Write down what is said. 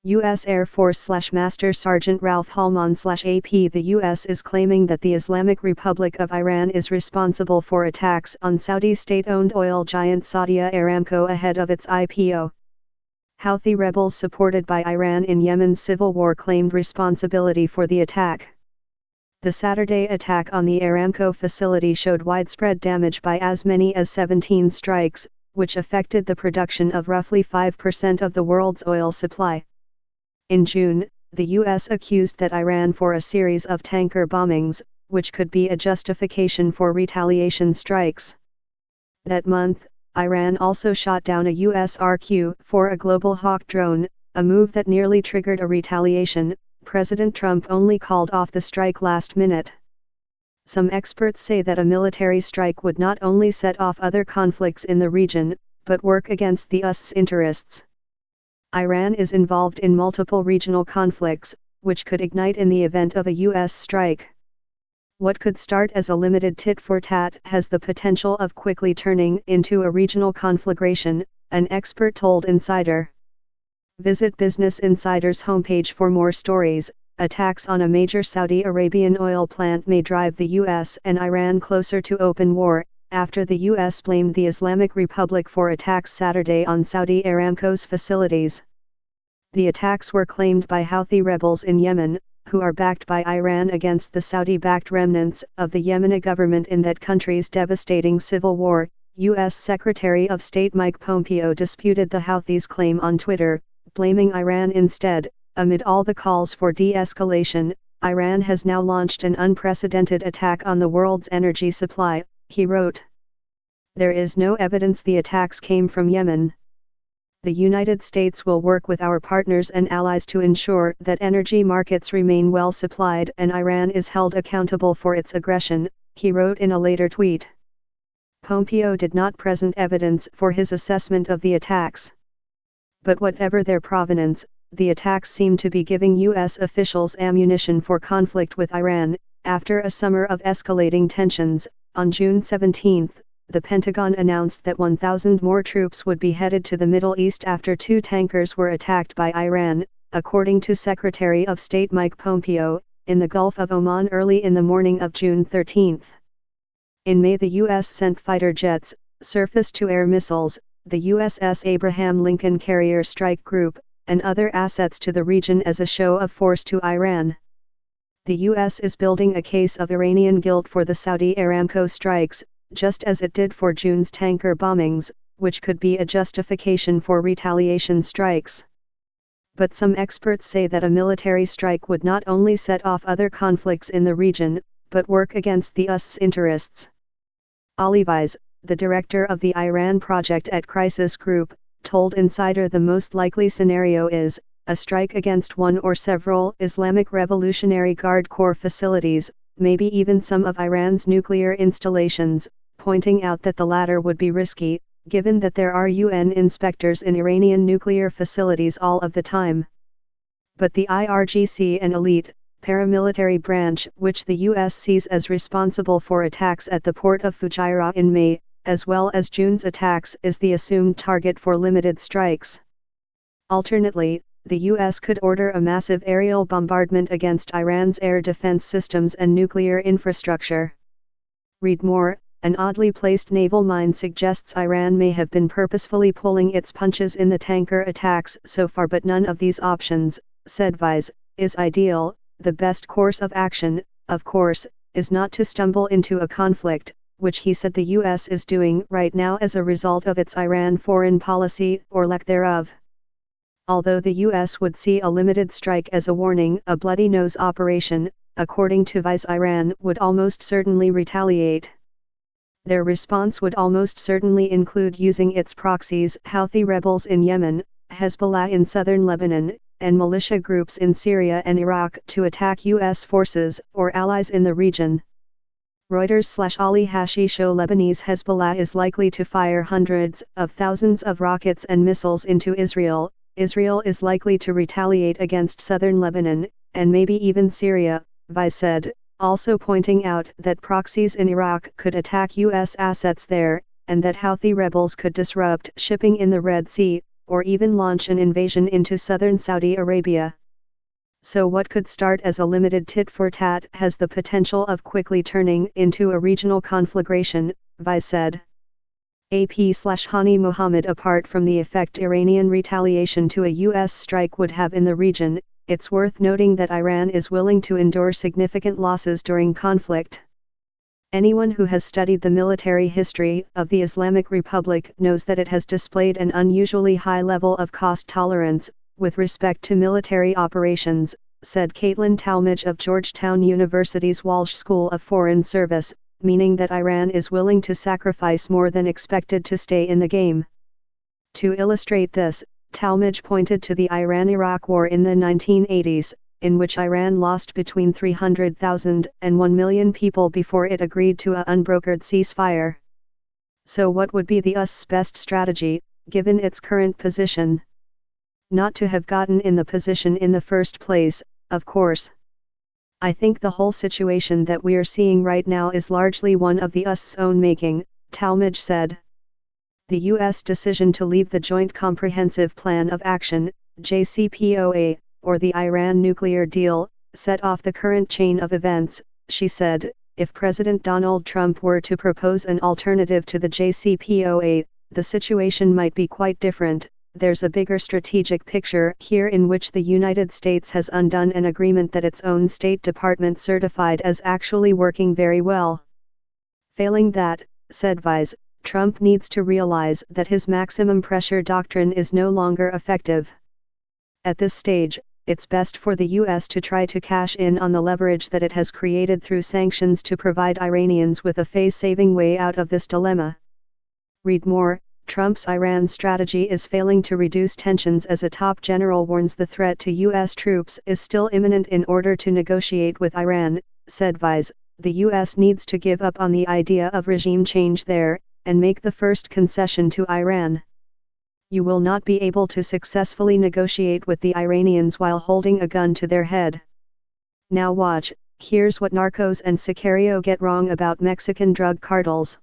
U.S. Air Force/Master Sergeant Ralph Hallman/AP. The U.S. is claiming that the Islamic Republic of Iran is responsible for attacks on Saudi state-owned oil giant Saudi Aramco ahead of its IPO. Houthi rebels supported by Iran in Yemen's civil war claimed responsibility for the attack. The Saturday attack on the Aramco facility showed widespread damage by as many as 17 strikes, which affected the production of roughly 5% of the world's oil supply. In June, the U.S. accused that Iran for a series of tanker bombings, which could be a justification for retaliation strikes. That month, Iran also shot down a U.S. RQ-4, a Global Hawk drone, a move that nearly triggered a retaliation. President Trump only called off the strike last minute. Some experts say that a military strike would not only set off other conflicts in the region, but work against the US's interests. Iran is involved in multiple regional conflicts, which could ignite in the event of a U.S. strike. What could start as a limited tit-for-tat has the potential of quickly turning into a regional conflagration, an expert told Insider. Visit Business Insider's homepage for more stories. Attacks on a major Saudi Arabian oil plant may drive the U.S. and Iran closer to open war, after the U.S. blamed the Islamic Republic for attacks Saturday on Saudi Aramco's facilities. The attacks were claimed by Houthi rebels in Yemen, who are backed by Iran against the Saudi-backed remnants of the Yemeni government in that country's devastating civil war. U.S. Secretary of State Mike Pompeo disputed the Houthis' claim on Twitter, blaming Iran instead. Amid all the calls for de-escalation, Iran has now launched an unprecedented attack on the world's energy supply, he wrote. There is no evidence the attacks came from Yemen. The United States will work with our partners and allies to ensure that energy markets remain well supplied and Iran is held accountable for its aggression, he wrote in a later tweet. Pompeo did not present evidence for his assessment of the attacks. But whatever their provenance, the attacks seem to be giving U.S. officials ammunition for conflict with Iran. After a summer of escalating tensions, on June 17, the Pentagon announced that 1,000 more troops would be headed to the Middle East after 2 tankers were attacked by Iran, according to Secretary of State Mike Pompeo, in the Gulf of Oman early in the morning of June 13. In May, the U.S. sent fighter jets, surface-to-air missiles, the USS Abraham Lincoln Carrier Strike Group, and other assets to the region as a show of force to Iran. The U.S. is building a case of Iranian guilt for the Saudi Aramco strikes, just as it did for June's tanker bombings, which could be a justification for retaliation strikes. But some experts say that a military strike would not only set off other conflicts in the region, but work against the US's interests. Ali Weiss, the director of the Iran project at Crisis Group, told Insider the most likely scenario is a strike against one or several Islamic Revolutionary Guard Corps facilities, maybe even some of Iran's nuclear installations, pointing out that the latter would be risky, given that there are UN inspectors in Iranian nuclear facilities all of the time. But the IRGC, an elite, paramilitary branch which the U.S. sees as responsible for attacks at the port of Fujairah in May, as well as June's attacks, is the assumed target for limited strikes. Alternately, the U.S. could order a massive aerial bombardment against Iran's air defense systems and nuclear infrastructure. Read more. An oddly placed naval mine suggests Iran may have been purposefully pulling its punches in the tanker attacks so far, but none of these options, said Weiss, is ideal. The best course of action, of course, is not to stumble into a conflict, which he said the U.S. is doing right now as a result of its Iran foreign policy, or lack thereof. Although the U.S. would see a limited strike as a warning, a bloody nose operation, according to Weiss, Iran would almost certainly retaliate. Their response would almost certainly include using its proxies, Houthi rebels in Yemen, Hezbollah in southern Lebanon, and militia groups in Syria and Iraq, to attack U.S. forces or allies in the region. Reuters/Ali Hashisho Lebanese Hezbollah is likely to fire hundreds of thousands of rockets and missiles into Israel. Israel is likely to retaliate against southern Lebanon, and maybe even Syria, Weiss said, also pointing out that proxies in Iraq could attack U.S. assets there, and that Houthi rebels could disrupt shipping in the Red Sea, or even launch an invasion into southern Saudi Arabia. So what could start as a limited tit-for-tat has the potential of quickly turning into a regional conflagration, Vice said. AP/Hani Mohammed. Apart from the effect Iranian retaliation to a U.S. strike would have in the region, it's worth noting that Iran is willing to endure significant losses during conflict. Anyone who has studied the military history of the Islamic Republic knows that it has displayed an unusually high level of cost tolerance with respect to military operations, said Caitlin Talmadge of Georgetown University's Walsh School of Foreign Service, meaning that Iran is willing to sacrifice more than expected to stay in the game. To illustrate this, Talmadge pointed to the Iran-Iraq War in the 1980s, in which Iran lost between 300,000 and 1 million people before it agreed to an unbrokered ceasefire. So what would be the US's best strategy, given its current position? Not to have gotten in the position in the first place, of course. I think the whole situation that we're seeing right now is largely one of the US's own making, Talmadge said. The U.S. decision to leave the Joint Comprehensive Plan of Action, JCPOA, or the Iran nuclear deal, set off the current chain of events, she said. If President Donald Trump were to propose an alternative to the JCPOA, the situation might be quite different. There's a bigger strategic picture here in which the United States has undone an agreement that its own State Department certified as actually working very well. Failing that, said Vice, Trump needs to realize that his maximum pressure doctrine is no longer effective. At this stage, it's best for the U.S. to try to cash in on the leverage that it has created through sanctions to provide Iranians with a face-saving way out of this dilemma. Read more. Trump's Iran strategy is failing to reduce tensions as a top general warns the threat to U.S. troops is still imminent. In order to negotiate with Iran, said Vice, the U.S. needs to give up on the idea of regime change there, and make the first concession to Iran. You will not be able to successfully negotiate with the Iranians while holding a gun to their head. Now watch, here's what narcos and Sicario get wrong about Mexican drug cartels.